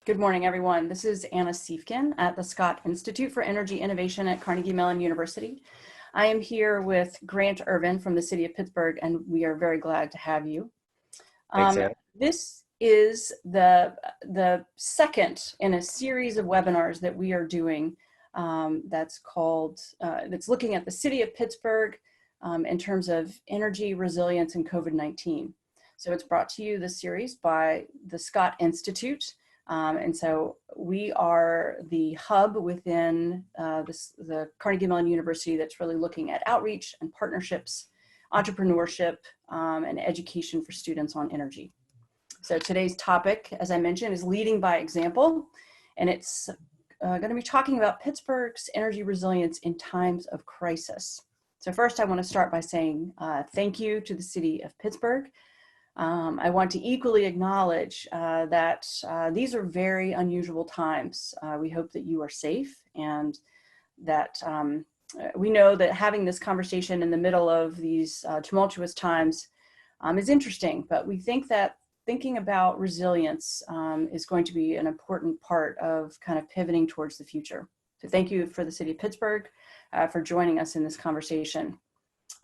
Good morning, everyone. This is Anna Siefkin at the Scott Institute for Energy Innovation at Carnegie Mellon University. I am here with Grant Ervin from the City of Pittsburgh, and we are very glad to have you. Thanks, Anna. This is the second in a series of webinars that we are doing that's looking at the City of Pittsburgh in terms of energy resilience and COVID-19. So it's brought to you, this series, by the Scott Institute. And so we are the hub within the Carnegie Mellon University that's really looking at outreach and partnerships, entrepreneurship, and education for students on energy. So today's topic, as I mentioned, is leading by example, and it's going to be talking about Pittsburgh's energy resilience in times of crisis. So first, I want to start by saying thank you to the City of Pittsburgh. I want to equally acknowledge that these are very unusual times. We hope that you are safe, and that we know that having this conversation in the middle of these tumultuous times is interesting, but we think that thinking about resilience is going to be an important part of kind of pivoting towards the future. So thank you for the City of Pittsburgh for joining us in this conversation.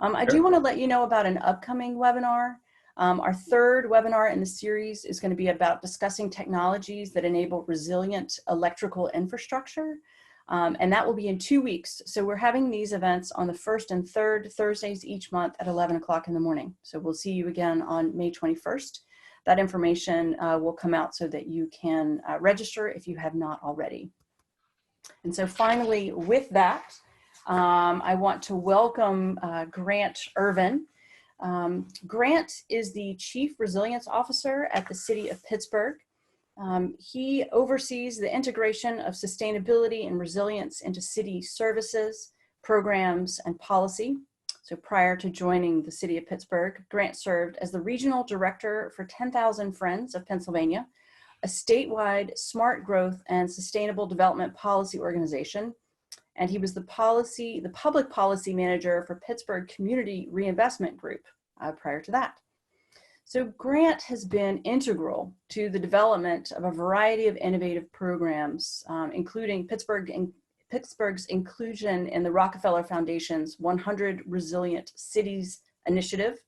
I do want to let you know about an upcoming webinar. Our third webinar in the series is going to be about discussing technologies that enable resilient electrical infrastructure, and that will be in 2 weeks. So we're having these events on the first and third Thursdays each month at 11 o'clock in the morning. So we'll see you again on May 21st. That information will come out so that you can register if you have not already. And so finally, with that, I want to welcome Grant Ervin. Grant is the Chief Resilience Officer at the City of Pittsburgh. He oversees the integration of sustainability and resilience into city services, programs, and policy. So prior to joining the City of Pittsburgh, Grant served as the Regional Director for 10,000 Friends of Pennsylvania, a statewide smart growth and sustainable development policy organization. And he was the public policy manager for Pittsburgh Community Reinvestment Group prior to that. So Grant has been integral to the development of a variety of innovative programs, including Pittsburgh's inclusion in the Rockefeller Foundation's 100 Resilient Cities initiative,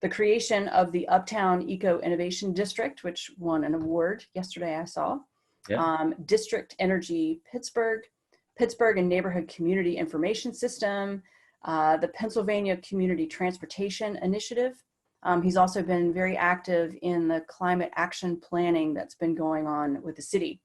the creation do the Uptown Eco Innovation District, which won an award yesterday I saw, District Energy Pittsburgh, Pittsburgh and Neighborhood Community Information System, the Pennsylvania Community Transportation Initiative. He's also been very active in the climate action planning that's been going on with the city.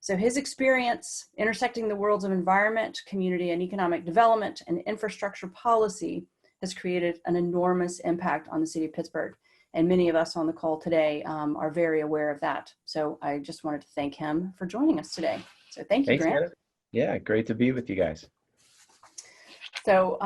So his experience intersecting the worlds of environment, community and economic development and infrastructure policy has created an enormous impact on the City of Pittsburgh. And many of us on the call today are very aware of that. So I just wanted to thank him for joining us today. So thank you, Grant. Anna. Yeah, great to be with you guys. So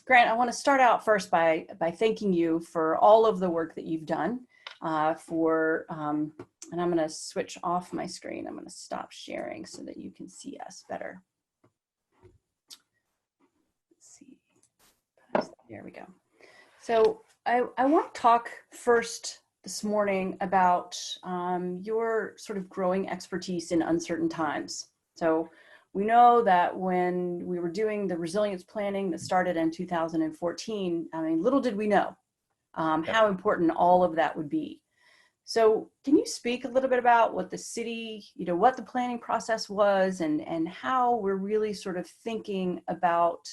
Grant, I want to start out first by thanking you for all of the work that you've done and I'm going to switch off my screen. I'm going to stop sharing so that you can see us better. Let's see. There we go. So I want to talk first this morning about your sort of growing expertise in uncertain times. So we know that when we were doing the resilience planning that started in 2014, I mean, little did we know how important all of that would be. So can you speak a little bit about what the city, what the planning process was and how we're really sort of thinking about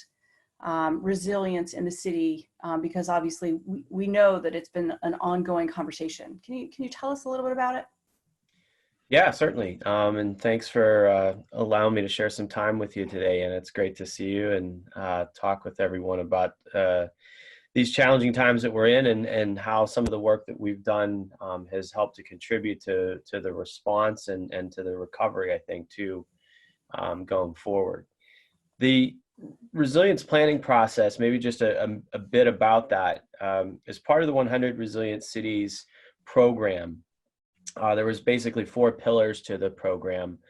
resilience in the city? Because obviously we know that it's been an ongoing conversation. Can you tell us a little bit about it? Yeah, certainly. And thanks for allowing me to share some time with you today. And it's great to see you and talk with everyone about these challenging times that we're in and how some of the work that we've done has helped to contribute to the response and to the recovery, I think, too, going forward. The resilience planning process, maybe just a bit about that, as part of the 100 Resilient Cities program. There was basically 4 pillars to the program.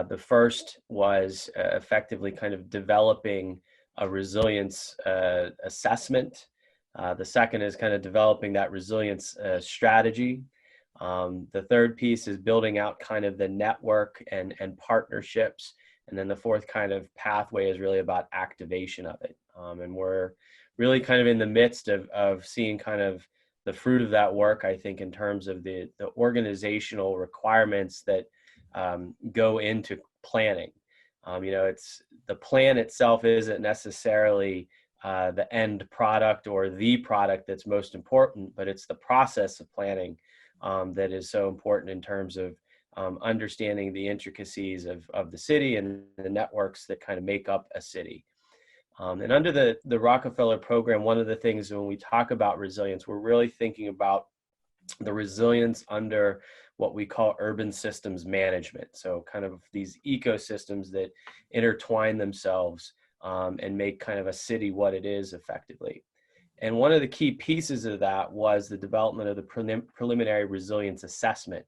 The first was effectively kind of developing a resilience assessment. The second is kind of developing that resilience strategy. The third piece is building out kind of the network and partnerships. And then the fourth kind of pathway is really about activation of it. And we're really kind of in the midst of seeing kind of the fruit of that work, I think, in terms of the organizational requirements that go into planning. It's the plan itself isn't necessarily the end product or the product that's most important, but it's the process of planning that is so important in terms of understanding the intricacies of the city and the networks that kind of make up a city. And under the Rockefeller program, one of the things when we talk about resilience, we're really thinking about the resilience under what we call urban systems management. So kind of these ecosystems that intertwine themselves and make kind of a city what it is effectively. And one of the key pieces of that was the development of the preliminary resilience assessment,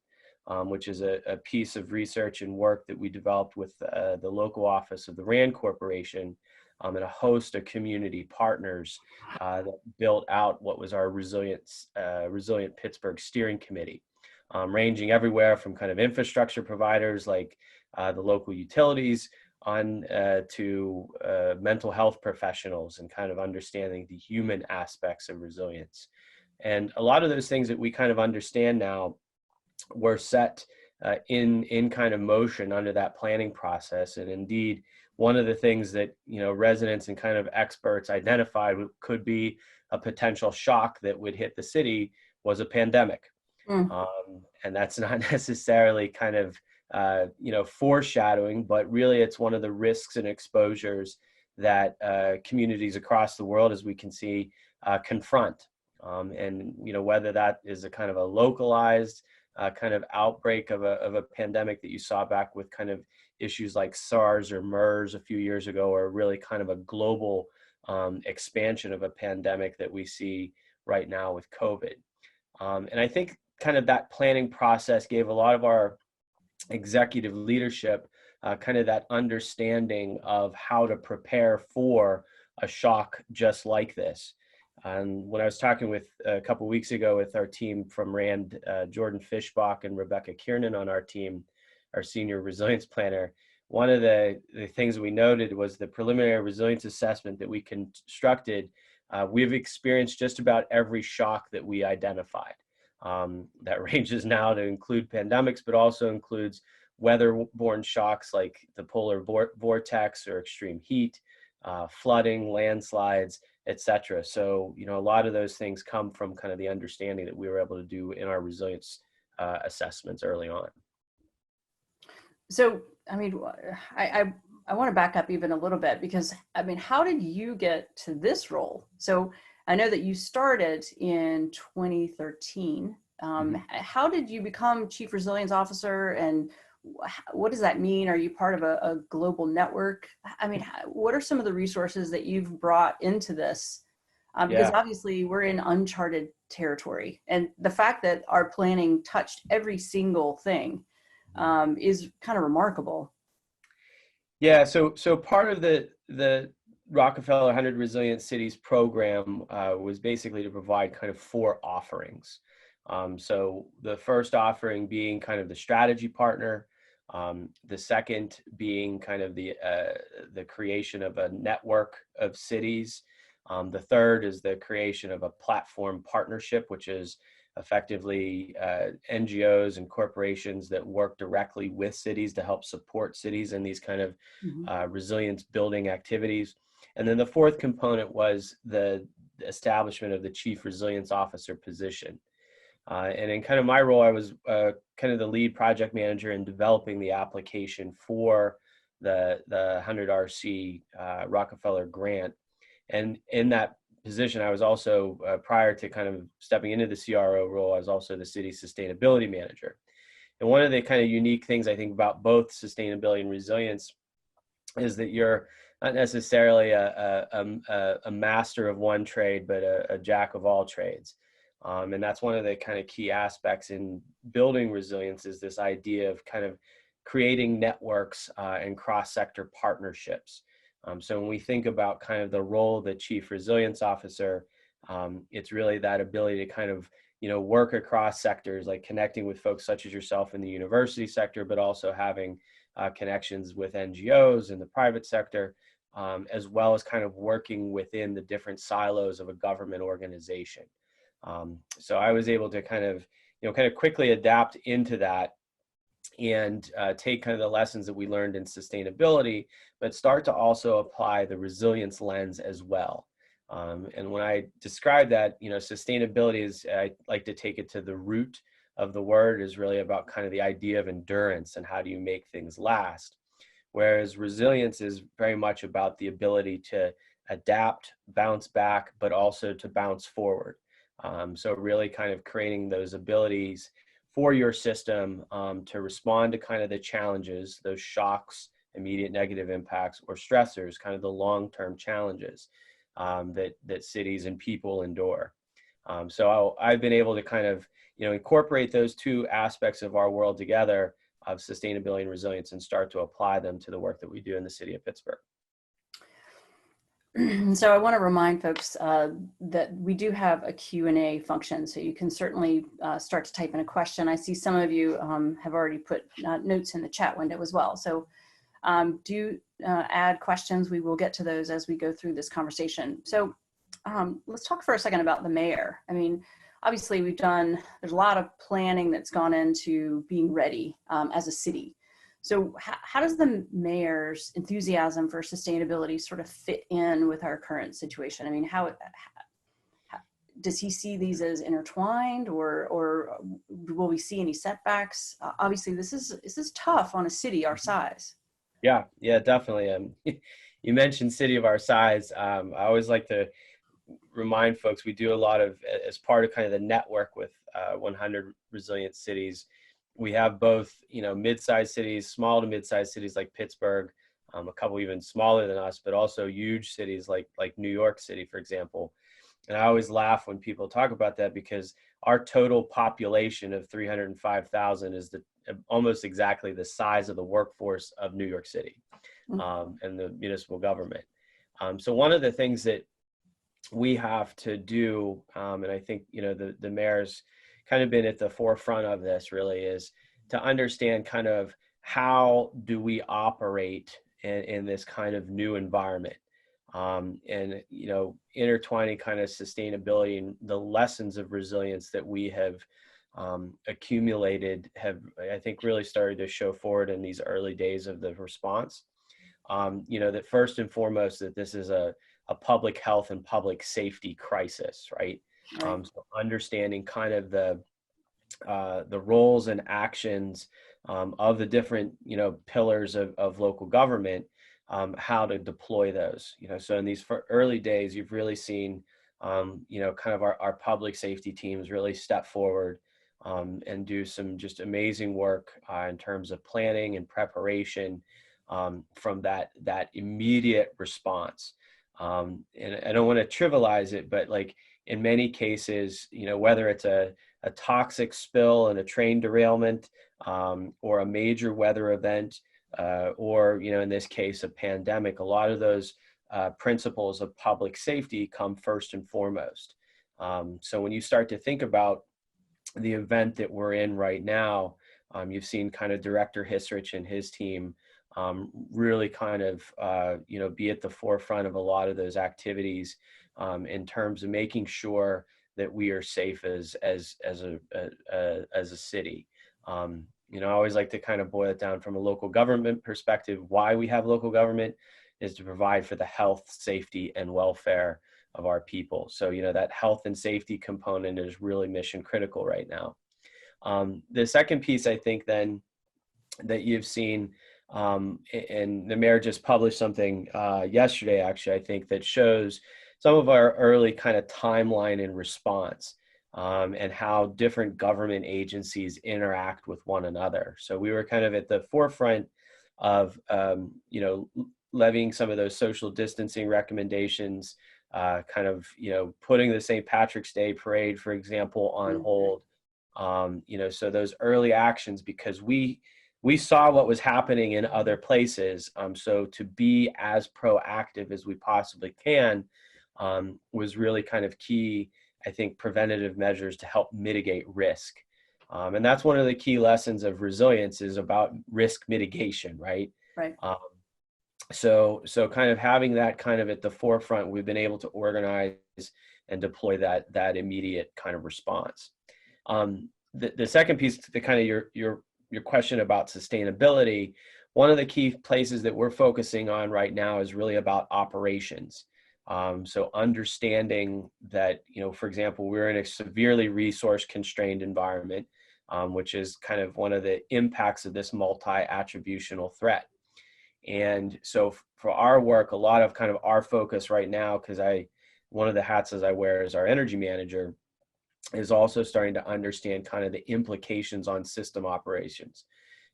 which is a piece of research and work that we developed with the local office of the RAND Corporation and a host of community partners that built out what was our Resilient Pittsburgh Steering Committee, ranging everywhere from kind of infrastructure providers like the local utilities on to mental health professionals and kind of understanding the human aspects of resilience. And a lot of those things that we kind of understand now were set in kind of motion under that planning process. And indeed, one of the things that, residents and kind of experts identified could be a potential shock that would hit the city was a pandemic. And that's not necessarily kind of foreshadowing, but really it's one of the risks and exposures that communities across the world, as we can see, confront. And whether that is a kind of a localized kind of outbreak of a pandemic that you saw back with kind of issues like SARS or MERS a few years ago, or really kind of a global expansion of a pandemic that we see right now with COVID. And I think kind of that planning process gave a lot of our executive leadership kind of that understanding of how to prepare for a shock just like this. And when I was talking with a couple of weeks ago with our team from RAND, Jordan Fishbach and Rebecca Kiernan on our team, our senior resilience planner, one of the things we noted was the preliminary resilience assessment that we constructed. We've experienced just about every shock that we identified. That ranges now to include pandemics, but also includes weather-borne shocks like the polar vortex or extreme heat, flooding, landslides, etc. So, a lot of those things come from kind of the understanding that we were able to do in our resilience assessments early on. So, I mean, I want to back up even a little bit because, I mean, how did you get to this role? So I know that you started in 2013. How did you become Chief Resilience Officer, and what does that mean? Are you part of a global network? I mean, what are some of the resources that you've brought into this? Because obviously we're in uncharted territory, and the fact that our planning touched every single thing is kind of remarkable. Yeah, so part of the Rockefeller 100 Resilient Cities program was basically to provide kind of 4 offerings. So the first offering being kind of the strategy partner, the second being kind of the creation of a network of cities. The third is the creation of a platform partnership, which is effectively NGOs and corporations that work directly with cities to help support cities in these kind of resilience building activities. And then the fourth component was the establishment of the Chief Resilience Officer position. And in kind of my role, I was kind of the lead project manager in developing the application for the 100RC Rockefeller grant. And in that position, I was also, prior to kind of stepping into the CRO role, I was also the city sustainability manager. And one of the kind of unique things I think about both sustainability and resilience is that you're not necessarily a master of one trade, but a jack of all trades. And that's one of the kind of key aspects in building resilience, is this idea of kind of creating networks and cross-sector partnerships. So when we think about kind of the role of the Chief Resilience Officer, it's really that ability to kind of work across sectors, like connecting with folks such as yourself in the university sector, but also having connections with NGOs in the private sector, as well as kind of working within the different silos of a government organization. So I was able to kind of quickly adapt into that and take kind of the lessons that we learned in sustainability, but start to also apply the resilience lens as well. And when I describe that, sustainability is, I like to take it to the root of the word, is really about kind of the idea of endurance and how do you make things last. Whereas resilience is very much about the ability to adapt, bounce back, but also to bounce forward. So really kind of creating those abilities for your system to respond to kind of the challenges, those shocks, immediate negative impacts, or stressors, kind of the long-term challenges that cities and people endure. So I've been able to kind of incorporate those two aspects of our world together, of sustainability and resilience, and start to apply them to the work that we do in the city of Pittsburgh. So I want to remind folks that we do have a Q&A function, so you can certainly start to type in a question. I see some of you have already put notes in the chat window as well. So do add questions. We will get to those as we go through this conversation. So let's talk for a second about the mayor. I mean, obviously there's a lot of planning that's gone into being ready as a city. So how does the mayor's enthusiasm for sustainability sort of fit in with our current situation? I mean, how does he see these as intertwined, or will we see any setbacks? Obviously, this is tough on a city our size. Yeah, definitely. You mentioned city of our size. I always like to remind folks we do a lot of, as part of kind of the network with 100 resilient cities. We have both, mid-sized cities, small to mid-sized cities like Pittsburgh, a couple even smaller than us, but also huge cities like New York City, for example. And I always laugh when people talk about that, because our total population of 305,000 is almost exactly the size of the workforce of New York City and the municipal government. So one of the things that we have to do, and I think the mayor's kind of been at the forefront of this, really, is to understand kind of how do we operate in this kind of new environment, and intertwining kind of sustainability and the lessons of resilience that we have accumulated have, I think, really started to show forward in these early days of the response. That first and foremost, that this is a public health and public safety crisis, right? So understanding kind of the roles and actions of the different pillars of local government, how to deploy those. So in these early days, you've really seen kind of our public safety teams really step forward and do some just amazing work in terms of planning and preparation from that immediate response. And I don't want to trivialize it, but like in many cases, whether it's a toxic spill and a train derailment, or a major weather event, or in this case, a pandemic, a lot of those principles of public safety come first and foremost. So when you start to think about the event that we're in right now, you've seen kind of Director Hisrich and his team really kind of be at the forefront of a lot of those activities in terms of making sure that we are safe as a city. I always like to kind of boil it down from a local government perspective. Why we have local government is to provide for the health, safety, and welfare of our people. So that health and safety component is really mission critical right now. The second piece, I think, then, that you've seen, and the mayor just published something yesterday, actually, I think, that shows some of our early kind of timeline and response, and how different government agencies interact with one another. So we were kind of at the forefront of, levying some of those social distancing recommendations, kind of, putting the St. Patrick's Day parade, for example, on hold. So those early actions, because we saw what was happening in other places. So to be as proactive as we possibly can was really kind of key I think, preventative measures to help mitigate risk. And that's one of the key lessons of resilience, is about risk mitigation, right? Right. So kind of having that kind of at the forefront, we've been able to organize and deploy that immediate kind of response. The second piece to the kind of your question about sustainability, one of the key places that we're focusing on right now is really about operations. So understanding that, for example, we're in a severely resource constrained environment, which is kind of one of the impacts of this multi-attributional threat. And so for our work, a lot of kind of our focus right now, because one of the hats as I wear as our energy manager, is also starting to understand kind of the implications on system operations.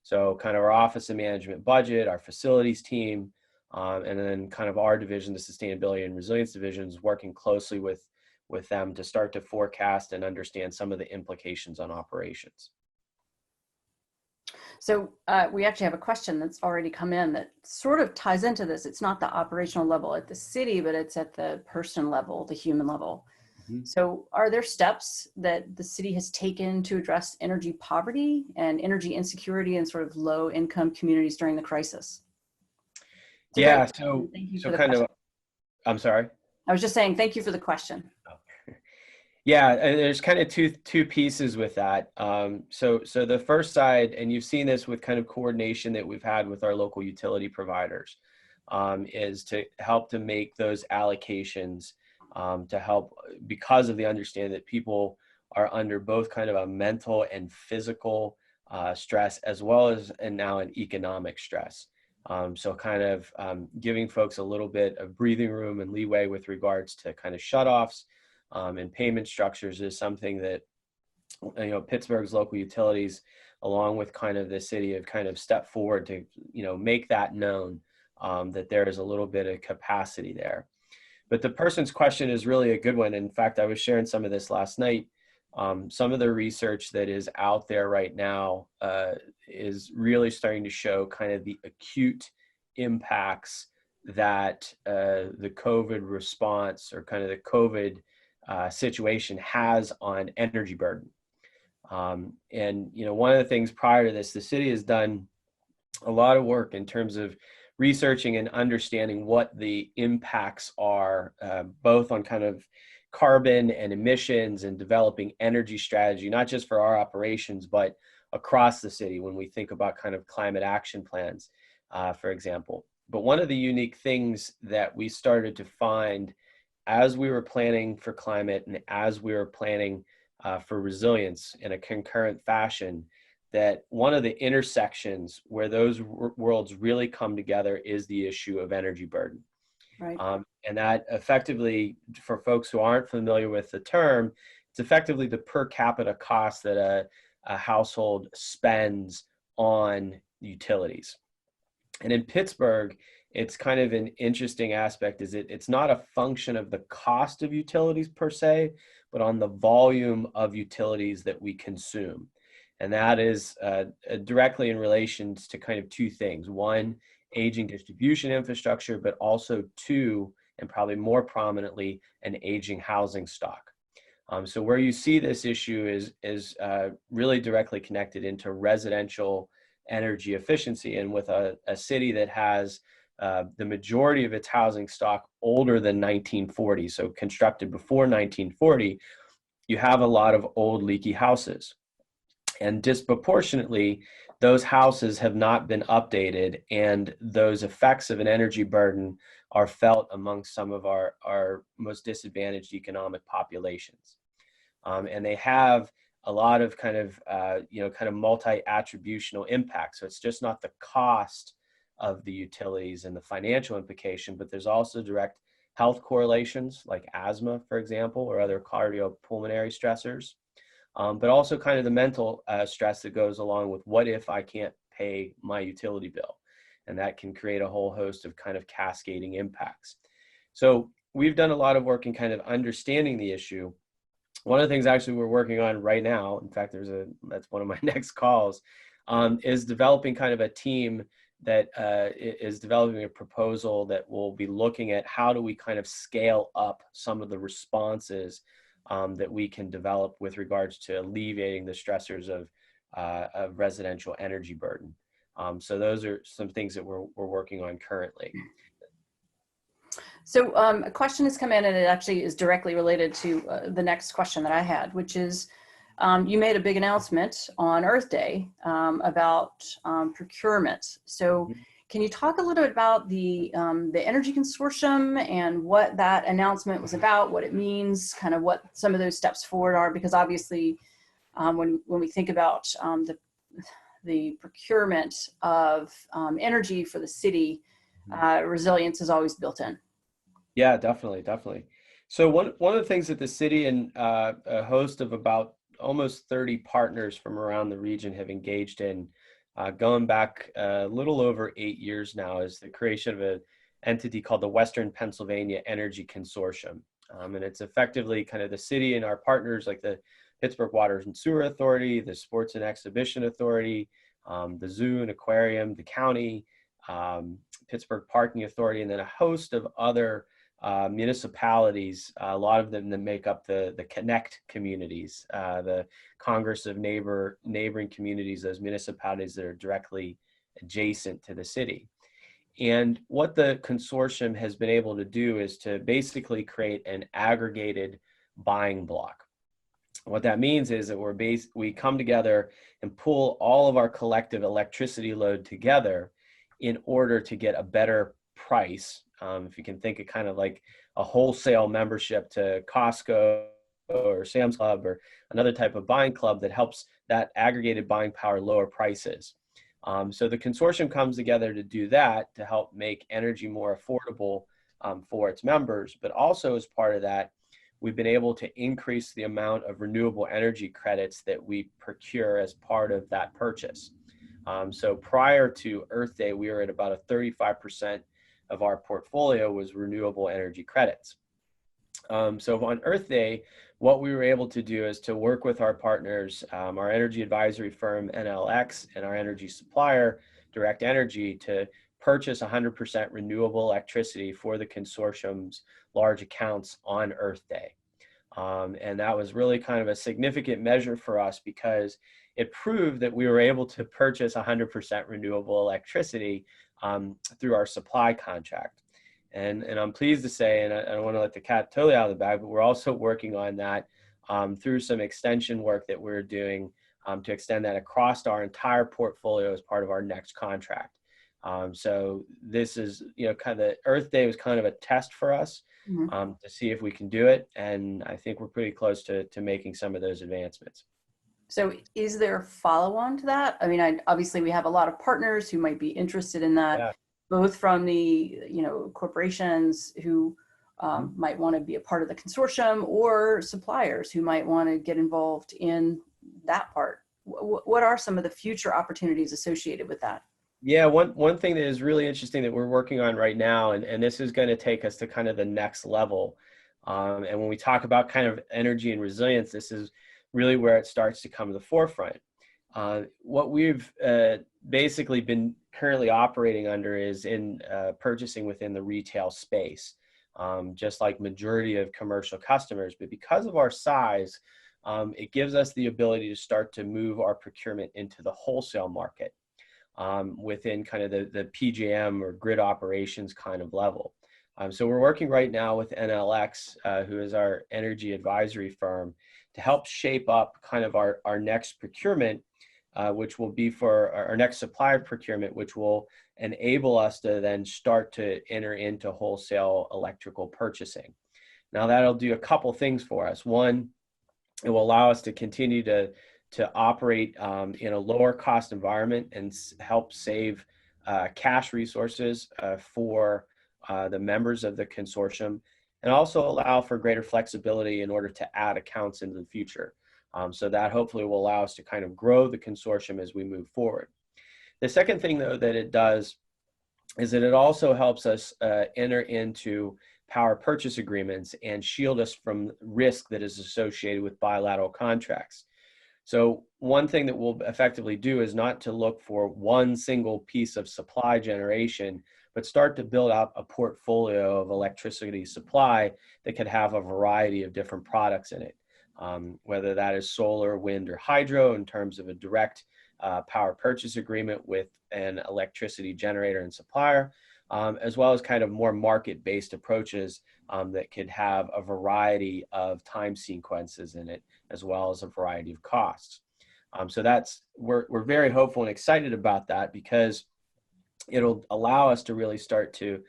So kind of our office and management budget, our facilities team, and then kind of our division, the sustainability and resilience divisions, working closely with them to start to forecast and understand some of the implications on operations. So we actually have a question that's already come in that sort of ties into this. It's not the operational level at the city, but it's at the person level, the human level. Mm-hmm. So are there steps that the city has taken to address energy poverty and energy insecurity in sort of low income communities during the crisis? Yeah, so thank you for the kind question. of, I'm sorry. I was just saying, thank you for the question. Yeah, and there's kind of two pieces with that. So the first side, and you've seen this with kind of coordination that we've had with our local utility providers, is to help to make those allocations to help, because of the understanding that people are under both kind of a mental and physical stress, as well as and now an economic stress. So kind of giving folks a little bit of breathing room and leeway with regards to kind of shutoffs. And payment structures is something that, Pittsburgh's local utilities, along with kind of the city, have kind of stepped forward to, make that known, that there is a little bit of capacity there. But the person's question is really a good one. In fact, I was sharing some of this last night. Some of the research that is out there right now is really starting to show kind of the acute impacts that the COVID response, or kind of the COVID situation, has on energy burden. And one of the things prior to this, the city has done a lot of work in terms of researching and understanding what the impacts are, both on kind of carbon and emissions, and developing energy strategy, not just for our operations, but across the city when we think about kind of climate action plans, for example. But one of the unique things that we started to find as we were planning for climate and as we were planning for resilience in a concurrent fashion, that one of the intersections where those worlds really come together is the issue of energy burden. Right. And that effectively, for folks who aren't familiar with the term, it's effectively the per capita cost that a household spends on utilities. And in Pittsburgh, it's kind of an interesting aspect, is it's not a function of the cost of utilities per se, but on the volume of utilities that we consume. And that is directly in relation to kind of two things. One, aging distribution infrastructure, but also two, and probably more prominently, an aging housing stock. So where you see this issue is really directly connected into residential energy efficiency. And with a city that has the majority of its housing stock older than 1940, so constructed before 1940, you have a lot of old leaky houses. And disproportionately, those houses have not been updated, and those effects of an energy burden are felt among some of our most disadvantaged economic populations. And they have a lot of kind of multi-attributional impact. So it's just not the cost of the utilities and the financial implication, but there's also direct health correlations like asthma, for example, or other cardiopulmonary stressors. But also kind of the mental stress that goes along with, what if I can't pay my utility bill? And that can create a whole host of kind of cascading impacts. So we've done a lot of work in kind of understanding the issue. One of the things actually we're working on right now, in fact, that's one of my next calls, is developing kind of a team that is developing a proposal that will be looking at how do we kind of scale up some of the responses that we can develop with regards to alleviating the stressors of residential energy burden. So those are some things that we're working on currently. So a question has come in, and it actually is directly related to the next question that I had, which is, you made a big announcement on Earth Day about procurement. So can you talk a little bit about the Energy Consortium and what that announcement was about, what it means, kind of what some of those steps forward are? Because obviously, when we think about the procurement of energy for the city, resilience is always built in. Yeah, definitely, definitely. So one of the things that the city and a host of about almost 30 partners from around the region have engaged in, going back a little over 8 years now, is the creation of an entity called the Western Pennsylvania Energy Consortium. And it's effectively kind of the city and our partners like the Pittsburgh Water and Sewer Authority, the Sports and Exhibition Authority, the Zoo and Aquarium, the county, Pittsburgh Parking Authority, and then a host of other municipalities, a lot of them that make up the Connect communities, the Congress of neighboring communities, those municipalities that are directly adjacent to the city. And what the consortium has been able to do is to basically create an aggregated buying block. What that means is that we come together and pull all of our collective electricity load together in order to get a better price. If you can think of kind of like a wholesale membership to Costco or Sam's Club or another type of buying club that helps that aggregated buying power lower prices. So the consortium comes together to do that, to help make energy more affordable for its members. But also as part of that, we've been able to increase the amount of renewable energy credits that we procure as part of that purchase. So prior to Earth Day, we were at about a 35% of our portfolio was renewable energy credits. So on Earth Day, what we were able to do is to work with our partners, our energy advisory firm NLX and our energy supplier Direct Energy, to purchase 100% renewable electricity for the consortium's large accounts on Earth Day. And that was really kind of a significant measure for us because it proved that we were able to purchase 100% renewable electricity through our supply contract. And I'm pleased to say, and I don't want to let the cat totally out of the bag, but we're also working on that through some extension work that we're doing to extend that across our entire portfolio as part of our next contract. So this is, kind of Earth Day was kind of a test for us to see if we can do it. And I think we're pretty close to making some of those advancements. So is there a follow-on to that? I mean, obviously we have a lot of partners who might be interested in that, Yeah. both from the, corporations who might want to be a part of the consortium, or suppliers who might want to get involved in that part. What are some of the future opportunities associated with that? Yeah, one thing that is really interesting that we're working on right now, and this is going to take us to kind of the next level. And when we talk about kind of energy and resilience, this is really where it starts to come to the forefront. What we've basically been currently operating under is in purchasing within the retail space, just like majority of commercial customers. But because of our size, it gives us the ability to start to move our procurement into the wholesale market within kind of the PJM or grid operations kind of level. So we're working right now with NLX, who is our energy advisory firm, to help shape up kind of our next procurement, which will be for our next supplier procurement, which will enable us to then start to enter into wholesale electrical purchasing. Now that'll do a couple things for us. One, it will allow us to continue to operate in a lower cost environment and help save cash resources for the members of the consortium, and also allow for greater flexibility in order to add accounts into the future. So that hopefully will allow us to kind of grow the consortium as we move forward. The second thing, though, that it does is that it also helps us enter into power purchase agreements and shield us from risk that is associated with bilateral contracts. So one thing that we'll effectively do is not to look for one single piece of supply generation, but start to build out a portfolio of electricity supply that could have a variety of different products in it, whether that is solar, wind, or hydro in terms of a direct power purchase agreement with an electricity generator and supplier, as well as kind of more market-based approaches that could have a variety of time sequences in it, as well as a variety of costs. So we're very hopeful and excited about that, because it'll allow us to really start to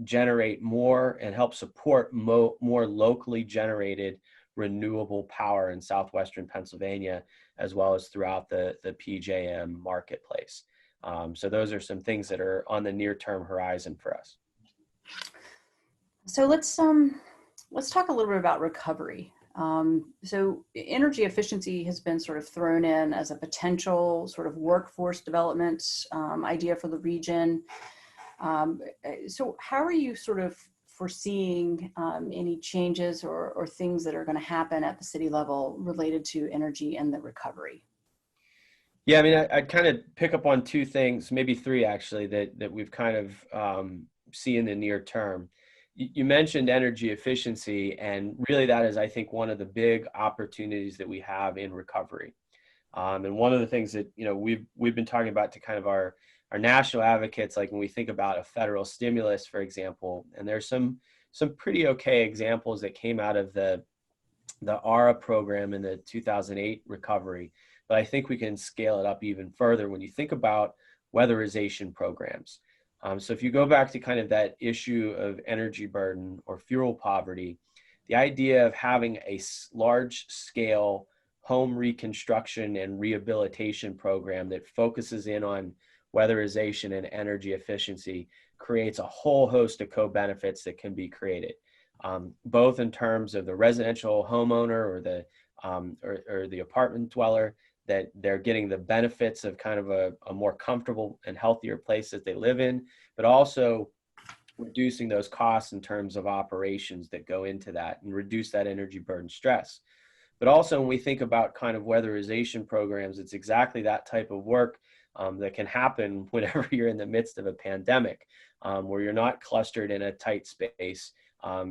generate more and help support more locally generated renewable power in southwestern Pennsylvania, as well as throughout the PJM marketplace. So those are some things that are on the near-term horizon for us. So let's talk a little bit about recovery. So energy efficiency has been sort of thrown in as a potential sort of workforce development idea for the region. So how are you sort of foreseeing any changes or things that are going to happen at the city level related to energy and the recovery? Yeah, I mean, I'd kind of pick up on two things, maybe three actually, that we've kind of see in the near term. You mentioned energy efficiency, and really that is, I think, one of the big opportunities that we have in recovery. And one of the things that, we've been talking about to kind of our national advocates, like when we think about a federal stimulus, for example, and there's some pretty okay examples that came out of the ARA program in the 2008 recovery, but I think we can scale it up even further when you think about weatherization programs. So if you go back to kind of that issue of energy burden or fuel poverty, the idea of having a large scale home reconstruction and rehabilitation program that focuses in on weatherization and energy efficiency creates a whole host of co-benefits that can be created, both in terms of the residential homeowner or the apartment dweller, that they're getting the benefits of kind of a more comfortable and healthier place that they live in, but also reducing those costs in terms of operations that go into that and reduce that energy burden stress. But also when we think about kind of weatherization programs, it's exactly that type of work that can happen whenever you're in the midst of a pandemic, where you're not clustered in a tight space.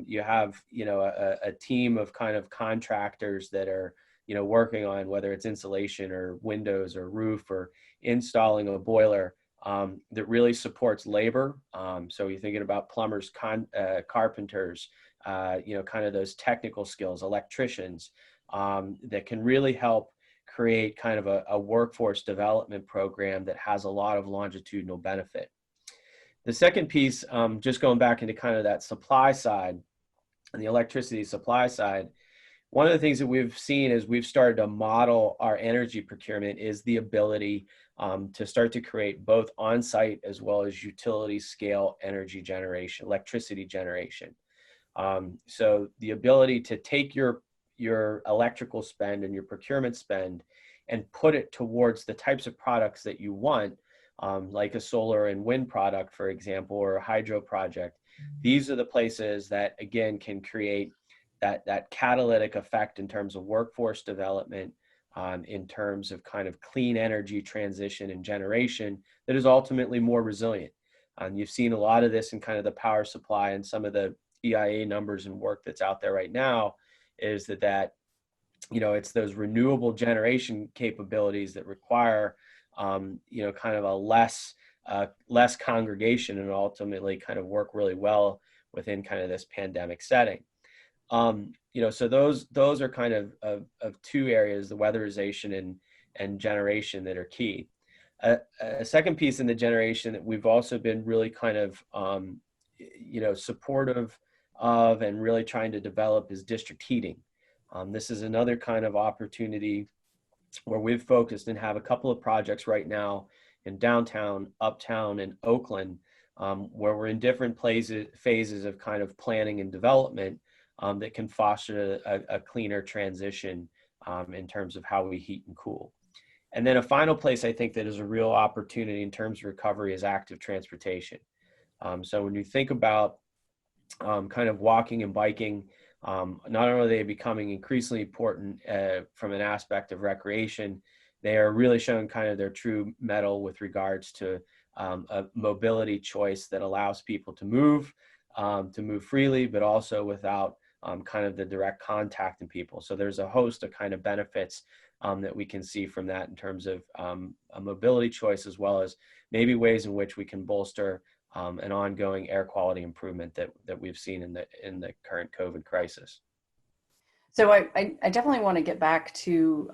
You have, a team of kind of contractors that are, working on whether it's insulation or windows or roof or installing a boiler that really supports labor. So you're thinking about plumbers, carpenters, kind of those technical skills, electricians, that can really help create kind of a workforce development program that has a lot of longitudinal benefit. The second piece, just going back into kind of that supply side and the electricity supply side, one of the things that we've seen as we've started to model our energy procurement is the ability to start to create both on-site as well as utility scale energy generation, electricity generation. So the ability to take your electrical spend and your procurement spend and put it towards the types of products that you want, like a solar and wind product, for example, or a hydro project. These are the places that, again, can create that catalytic effect in terms of workforce development, in terms of kind of clean energy transition and generation that is ultimately more resilient. You've seen a lot of this in kind of the power supply, and some of the EIA numbers and work that's out there right now is that it's those renewable generation capabilities that require, kind of a less congregation and ultimately kind of work really well within kind of this pandemic setting. So those are kind of two areas, the weatherization and generation, that are key. A second piece in the generation that we've also been really kind of, supportive of and really trying to develop is district heating. This is another kind of opportunity where we've focused and have a couple of projects right now in downtown, uptown, and Oakland, where we're in different phases of kind of planning and development that can foster a cleaner transition in terms of how we heat and cool. And then a final place I think that is a real opportunity in terms of recovery is active transportation. So when you think about kind of walking and biking, not only are they becoming increasingly important from an aspect of recreation, they are really showing kind of their true mettle with regards to a mobility choice that allows people to move freely, but also without kind of the direct contact in people. So there's a host of kind of benefits that we can see from that in terms of a mobility choice, as well as maybe ways in which we can bolster an ongoing air quality improvement that we've seen in the current COVID crisis. So I definitely want to get back to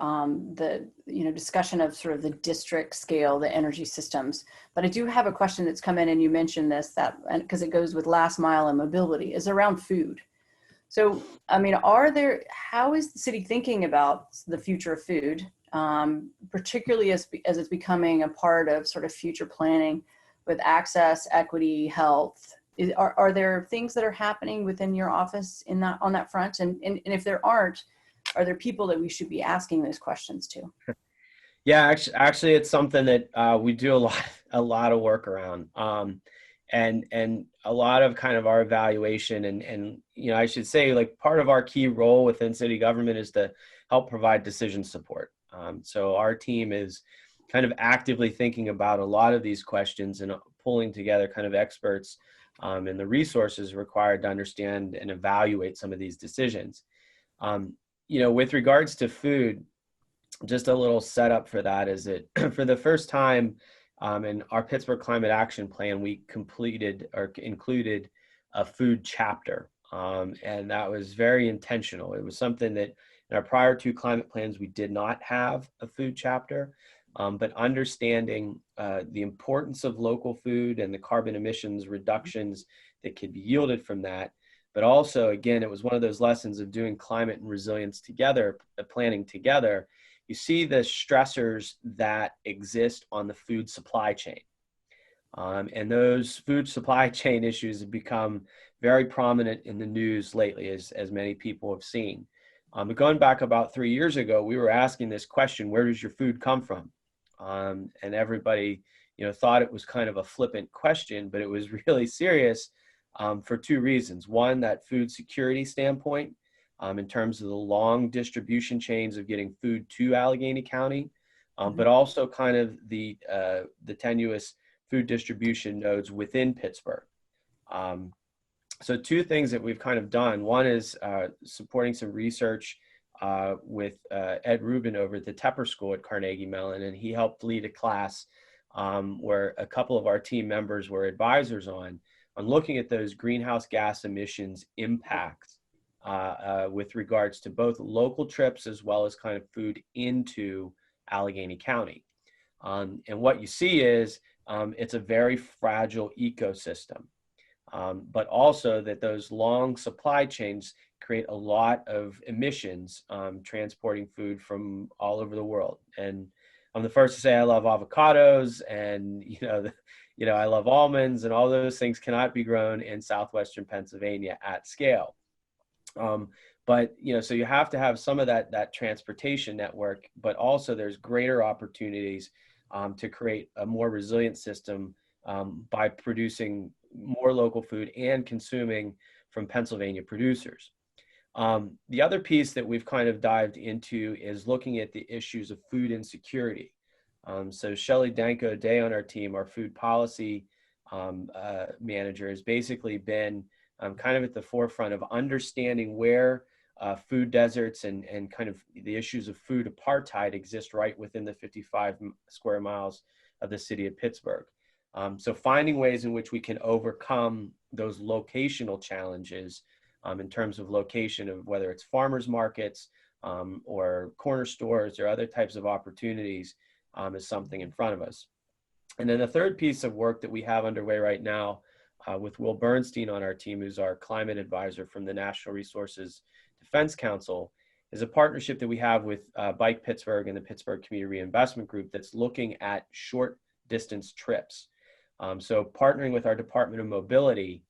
the discussion of sort of the district scale, the energy systems. But I do have a question that's come in, and you mentioned this, that because it goes with last mile and mobility, is around food. So I mean, how is the city thinking about the future of food, particularly as it's becoming a part of sort of future planning with access, equity, health? Are there things that are happening within your office on that front? And if there aren't, are there people that we should be asking those questions to? Yeah, actually, it's something that we do a lot of work around, and a lot of kind of our evaluation, and I should say, like, part of our key role within city government is to help provide decision support. So our team is kind of actively thinking about a lot of these questions and pulling together kind of experts and the resources required to understand and evaluate some of these decisions. With regards to food, just a little setup for that is that for the first time in our Pittsburgh Climate Action Plan, we completed or included a food chapter. And that was very intentional. It was something that in our prior two climate plans, we did not have a food chapter. But understanding the importance of local food and the carbon emissions reductions that could be yielded from that. But also, again, it was one of those lessons of doing climate and resilience together, planning together. You see the stressors that exist on the food supply chain. And those food supply chain issues have become very prominent in the news lately, as many people have seen. But going back about 3 years ago, we were asking this question: where does your food come from? And everybody, thought it was kind of a flippant question, but it was really serious for two reasons. One, that food security standpoint, in terms of the long distribution chains of getting food to Allegheny County, but also kind of the tenuous food distribution nodes within Pittsburgh. So two things that we've kind of done. One is supporting some research with Ed Rubin over at the Tepper School at Carnegie Mellon, and he helped lead a class where a couple of our team members were advisors on looking at those greenhouse gas emissions impacts with regards to both local trips as well as kind of food into Allegheny County. And what you see is it's a very fragile ecosystem, but also that those long supply chains create a lot of emissions transporting food from all over the world. And I'm the first to say I love avocados, and I love almonds, and all those things cannot be grown in southwestern Pennsylvania at scale. But so you have to have some of that transportation network, but also there's greater opportunities to create a more resilient system by producing more local food and consuming from Pennsylvania producers. The other piece that we've kind of dived into is looking at the issues of food insecurity. So Shelley Danko-Day on our team, our food policy manager, has basically been kind of at the forefront of understanding where food deserts and kind of the issues of food apartheid exist right within the 55 square miles of the city of Pittsburgh. So finding ways in which we can overcome those locational challenges in terms of location of whether it's farmers markets or corner stores or other types of opportunities is something in front of us. And then the third piece of work that we have underway right now with Will Bernstein on our team, who's our climate advisor from the National Resources Defense Council, is a partnership that we have with Bike Pittsburgh and the Pittsburgh Community Reinvestment Group that's looking at short distance trips. So partnering with our Department of Mobility,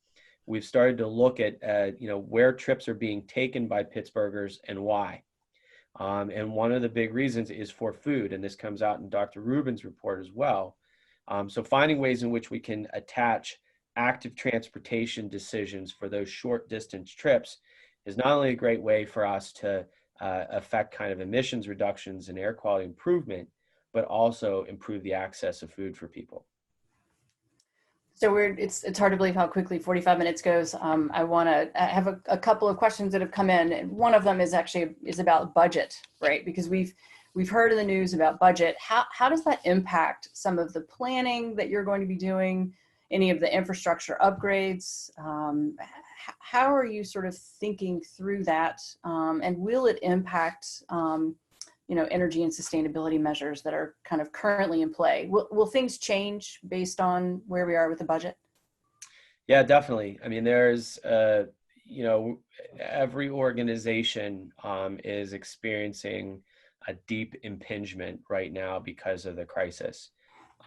we've started to look at where trips are being taken by Pittsburghers and why. And one of the big reasons is for food, and this comes out in Dr. Rubin's report as well. So finding ways in which we can attach active transportation decisions for those short distance trips is not only a great way for us to affect kind of emissions reductions and air quality improvement, but also improve the access of food for people. So it's hard to believe how quickly 45 minutes goes. I have a couple of questions that have come in. And one of them is about budget, right? Because we've heard in the news about budget. How does that impact some of the planning that you're going to be doing? Any of the infrastructure upgrades? How are you sort of thinking through that? And will it impact energy and sustainability measures that are kind of currently in play? Will things change based on where we are with the budget? Yeah, definitely. I mean, there's, every organization is experiencing a deep impingement right now because of the crisis.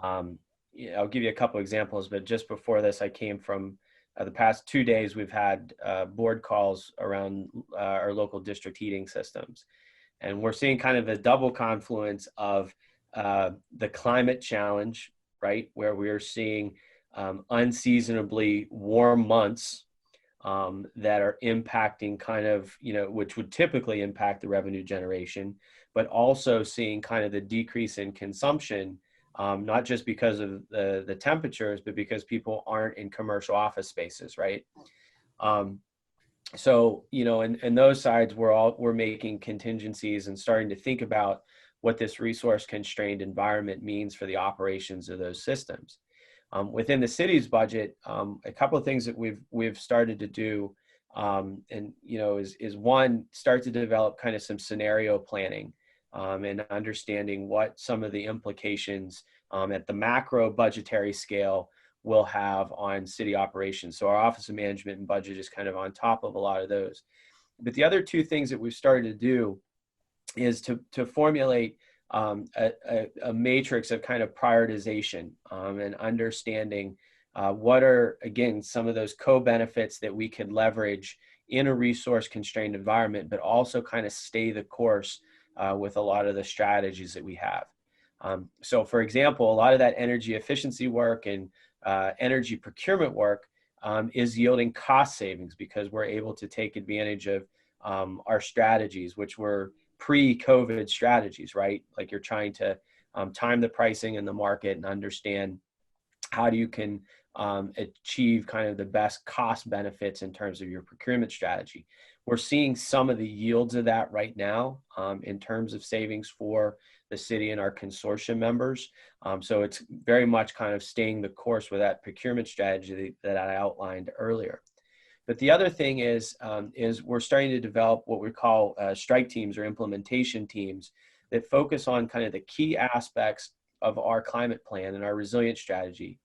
I'll give you a couple examples, but just before this, I came from the past 2 days, we've had board calls around our local district heating systems. And we're seeing kind of a double confluence of the climate challenge, right, where we're seeing unseasonably warm months that are impacting kind of, which would typically impact the revenue generation, but also seeing kind of the decrease in consumption, not just because of the temperatures, but because people aren't in commercial office spaces, right? So, and those sides, we're making contingencies and starting to think about what this resource constrained environment means for the operations of those systems. Within the city's budget, a couple of things that we've started to do, is one, start to develop kind of some scenario planning and understanding what some of the implications at the macro budgetary scale will have on city operations. So our Office of Management and Budget is kind of on top of a lot of those. But the other two things that we've started to do is to formulate a matrix of kind of prioritization and understanding what are, again, some of those co-benefits that we could leverage in a resource constrained environment, but also kind of stay the course with a lot of the strategies that we have. So for example, a lot of that energy efficiency work and energy procurement work is yielding cost savings because we're able to take advantage of our strategies, which were pre-COVID strategies, right? Like you're trying to time the pricing in the market and understand how you can achieve kind of the best cost benefits in terms of your procurement strategy. We're seeing some of the yields of that right now in terms of savings for the city and our consortium members. So it's very much kind of staying the course with that procurement strategy that I outlined earlier. But the other thing is we're starting to develop what we call strike teams or implementation teams that focus on kind of the key aspects of our climate plan and our resilience strategy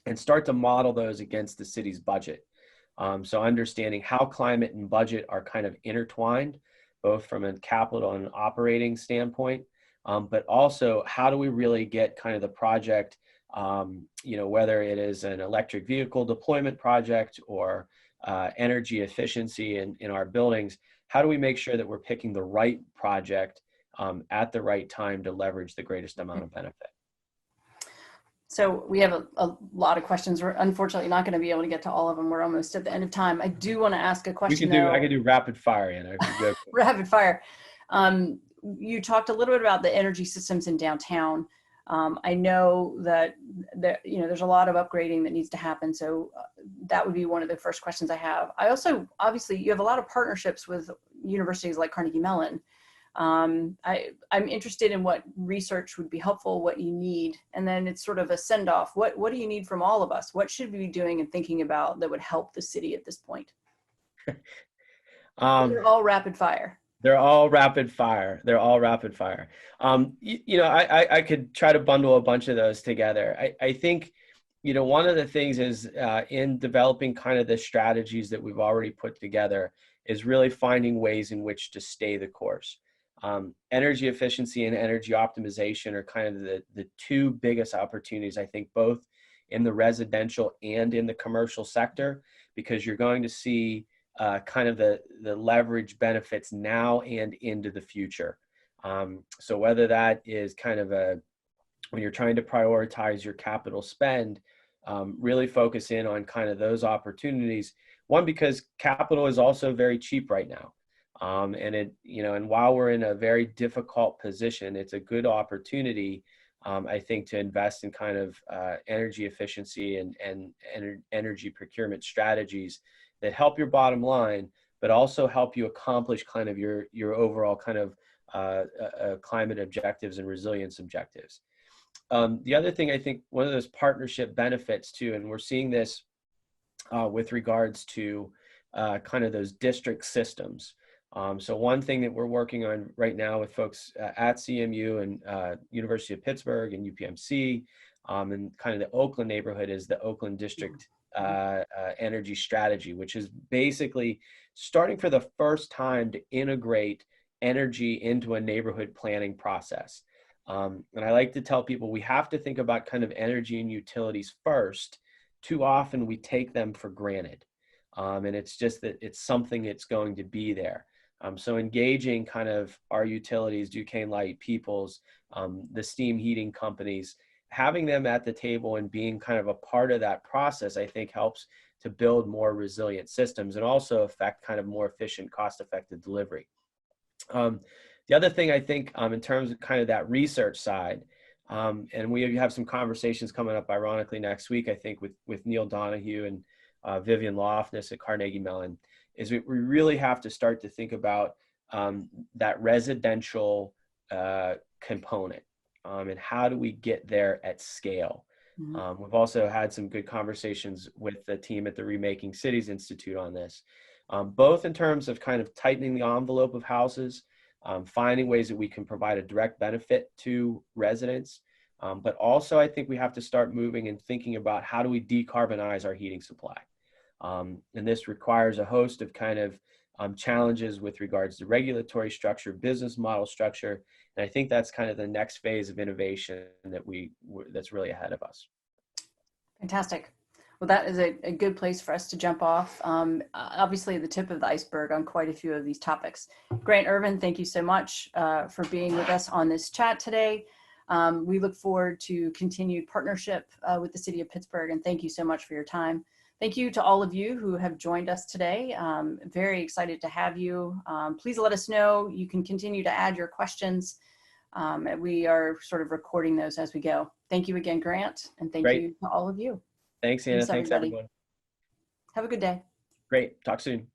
and start to model those against the city's budget. So understanding how climate and budget are kind of intertwined, both from a capital and operating standpoint, but also how do we really get kind of the project, whether it is an electric vehicle deployment project or energy efficiency in our buildings, how do we make sure that we're picking the right project at the right time to leverage the greatest amount of benefit? So we have a lot of questions. We're unfortunately not going to be able to get to all of them. We're almost at the end of time. I do want to ask a question. I could do rapid fire, Anna. Rapid fire. You talked a little bit about the energy systems in downtown. I know that there's a lot of upgrading that needs to happen. So that would be one of the first questions I have. I also, obviously, you have a lot of partnerships with universities like Carnegie Mellon. I'm interested in what research would be helpful, what you need, and then it's sort of a send-off. What do you need from all of us? What should we be doing and thinking about that would help the city at this point? They're all rapid fire. They're all rapid fire. I could try to bundle a bunch of those together. I think, one of the things is in developing kind of the strategies that we've already put together is really finding ways in which to stay the course. Energy efficiency and energy optimization are kind of the two biggest opportunities, I think, both in the residential and in the commercial sector, because you're going to see kind of the leverage benefits now and into the future. So whether that is kind of when you're trying to prioritize your capital spend, really focus in on kind of those opportunities. One, because capital is also very cheap right now. And while we're in a very difficult position, it's a good opportunity I think to invest in kind of energy efficiency and energy procurement strategies that help your bottom line, but also help you accomplish kind of your overall kind of climate objectives and resilience objectives. The other thing, I think one of those partnership benefits too, and we're seeing this with regards to kind of those district systems. So one thing that we're working on right now with folks at CMU and University of Pittsburgh and UPMC and kind of the Oakland neighborhood is the Oakland District Energy Strategy, which is basically starting for the first time to integrate energy into a neighborhood planning process. And I like to tell people we have to think about kind of energy and utilities first. Too often we take them for granted. And it's just that it's something that's going to be there. So engaging kind of our utilities, Duquesne Light, Peoples, the steam heating companies, having them at the table and being kind of a part of that process, I think helps to build more resilient systems and also affect kind of more efficient, cost-effective delivery. The other thing I think in terms of kind of that research side, and we have some conversations coming up ironically next week, I think with Neil Donahue and Vivian Lofness at Carnegie Mellon, is we really have to start to think about that residential component and how do we get there at scale. We've also had some good conversations with the team at the Remaking Cities Institute on this, both in terms of kind of tightening the envelope of houses, finding ways that we can provide a direct benefit to residents, but also I think we have to start moving and thinking about how do we decarbonize our heating supply. And this requires a host of kind of challenges with regards to regulatory structure, business model structure, and I think that's kind of the next phase of innovation that that's really ahead of us. Fantastic. Well, that is a good place for us to jump off. Obviously, the tip of the iceberg on quite a few of these topics. Grant, Ervin, thank you so much for being with us on this chat today. We look forward to continued partnership with the City of Pittsburgh, and thank you so much for your time. Thank you to all of you who have joined us today. Very excited to have you. Please let us know. You can continue to add your questions. And we are sort of recording those as we go. Thank you again, Grant, and thank you to all of you. Thanks, Anna. Thanks, everyone. Have a good day. Great. Talk soon.